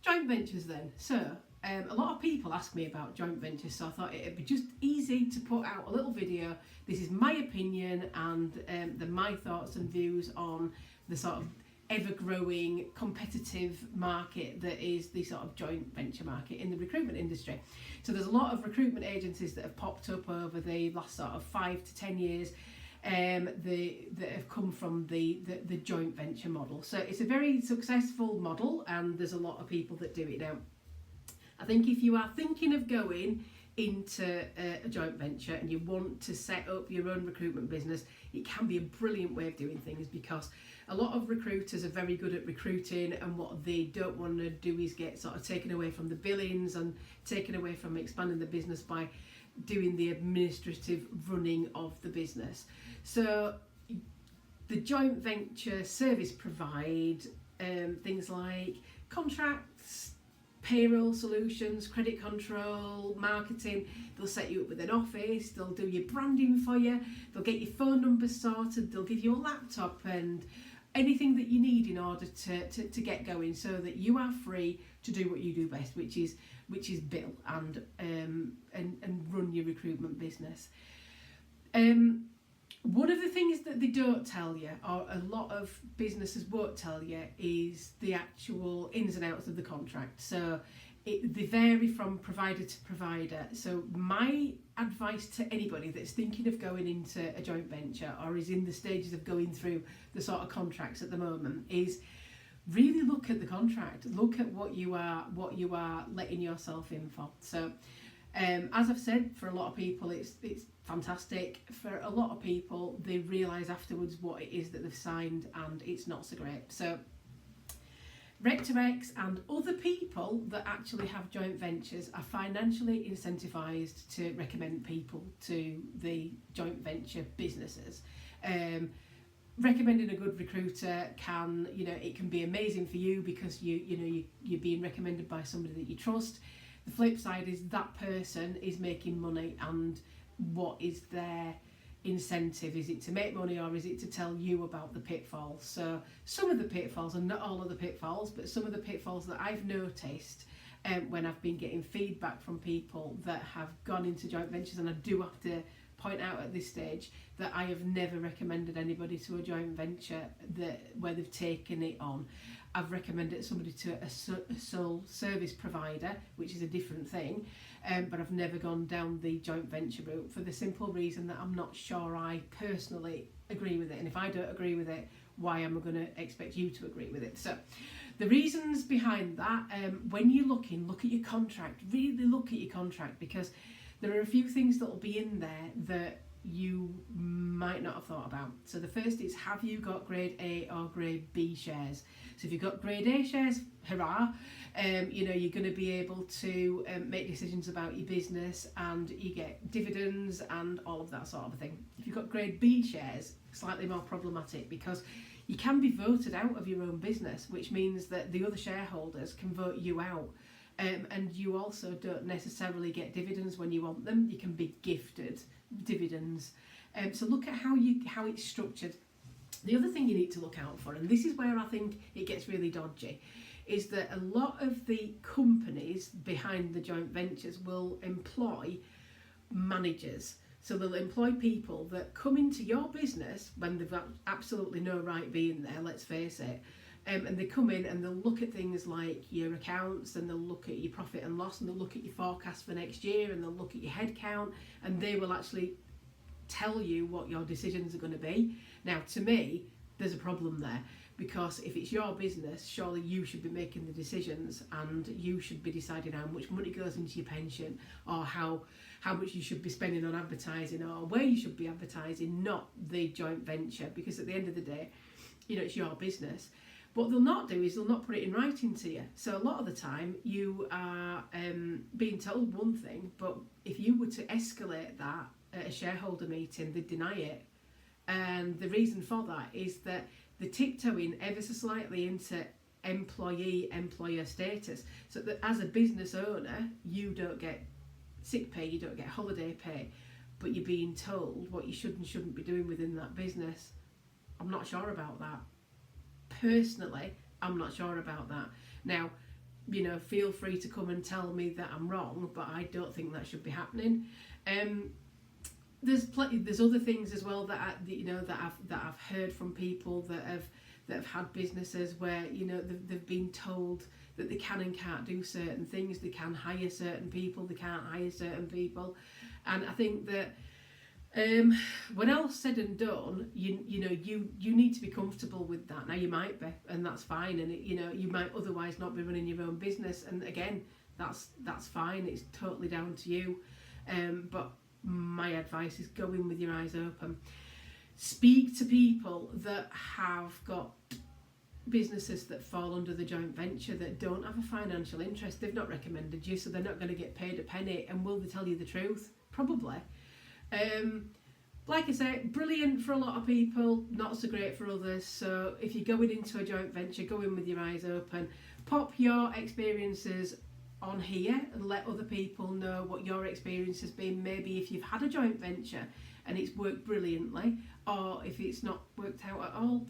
Joint ventures then. So a lot of people ask me about joint ventures, so I thought it'd be just easy to put out a little video. This is my opinion and my thoughts and views on the sort of ever-growing competitive market that is the sort of joint venture market in the recruitment industry. So there's a lot of recruitment agencies that have popped up over the last sort of 5 to 10 years that have come from the joint venture model. So it's a very successful model and there's a lot of people that do it now. I think if you are thinking of going into a joint venture and you want to set up your own recruitment business, it can be a brilliant way of doing things, because a lot of recruiters are very good at recruiting, and what they don't want to do is get sort of taken away from the billings and taken away from expanding the business by doing the administrative running of the business. So the joint venture service provide things like contracts, payroll solutions, credit control, marketing. They'll set you up with an office, they'll do your branding for you, they'll get your phone number sorted, they'll give you a laptop and anything that you need in order to get going, so that you are free to do what you do best, which is bill and run your recruitment business. One of the things that they don't tell you, or a lot of businesses won't tell you, is the actual ins and outs of the contract. So they vary from provider to provider. So my advice to anybody that's thinking of going into a joint venture or is in the stages of going through the sort of contracts at the moment is really look at the contract. Look at what you are letting yourself in for. So as I've said, for a lot of people it's fantastic. For a lot of people, they realise afterwards what it is that they've signed and it's not so great. So Rec2X and other people that actually have joint ventures are financially incentivised to recommend people to the joint venture businesses. Recommending a good recruiter can, it can be amazing for you, because you're being recommended by somebody that you trust. The flip side is that person is making money, and what is their incentive? Is it to make money, or is it to tell you about the pitfalls? So some of the pitfalls, and not all of the pitfalls, but some of the pitfalls that I've noticed when I've been getting feedback from people that have gone into joint ventures, and I do have to point out at this stage that I have never recommended anybody to a joint venture where they've taken it on. I've recommended somebody to a sole service provider, which is a different thing, but I've never gone down the joint venture route, for the simple reason that I'm not sure I personally agree with it. And if I don't agree with it, why am I going to expect you to agree with it? So the reasons behind that, when you're looking, look at your contract. Really look at your contract, because there are a few things that will be in there that you might not have thought about. So the first is, have you got grade A or grade B shares? So if you've got grade A shares, hurrah, you're going to be able to make decisions about your business, and you get dividends and all of that sort of thing. If you've got grade B shares, slightly more problematic, because you can be voted out of your own business, which means that the other shareholders can vote you out. And you also don't necessarily get dividends when you want them. You can be gifted dividends. So look at how it's structured. The other thing you need to look out for, and this is where I think it gets really dodgy, is that a lot of the companies behind the joint ventures will employ managers. So they'll employ people that come into your business when they've got absolutely no right being there, let's face it. And they come in and they'll look at things like your accounts, and they'll look at your profit and loss, and they'll look at your forecast for next year, and they'll look at your head count, and they will actually tell you what your decisions are going to be. Now, to me, there's a problem there, because if it's your business, surely you should be making the decisions, and you should be deciding how much money goes into your pension, or how much you should be spending on advertising, or where you should be advertising, not the joint venture, because at the end of the day, it's your business. What they'll not do is they'll not put it in writing to you. So a lot of the time you are being told one thing, but if you were to escalate that at a shareholder meeting, they'd deny it. And the reason for that is that they're tiptoeing ever so slightly into employee-employer status. So that as a business owner, you don't get sick pay, you don't get holiday pay, but you're being told what you should and shouldn't be doing within that business. I'm not sure about that. Personally, I'm not sure about that. Now, you know, feel free to come and tell me that I'm wrong, but I don't think that should be happening. There's other things as well that I've heard from people that have had businesses where, you know, they've been told that they can and can't do certain things. They can hire certain people, they can't hire certain people, and I think that when all's said and done, you need to be comfortable with that. Now you might be, and that's fine, and you might otherwise not be running your own business, and again, that's fine. It's totally down to you. But my advice is go in with your eyes open. Speak to people that have got businesses that fall under the joint venture that don't have a financial interest. They've not recommended you, so they're not going to get paid a penny. And will they tell you the truth? Probably. Like I say, brilliant for a lot of people, not so great for others. So if you're going into a joint venture, go in with your eyes open. Pop your experiences on here and let other people know what your experience has been. Maybe if you've had a joint venture and it's worked brilliantly, or if it's not worked out at all,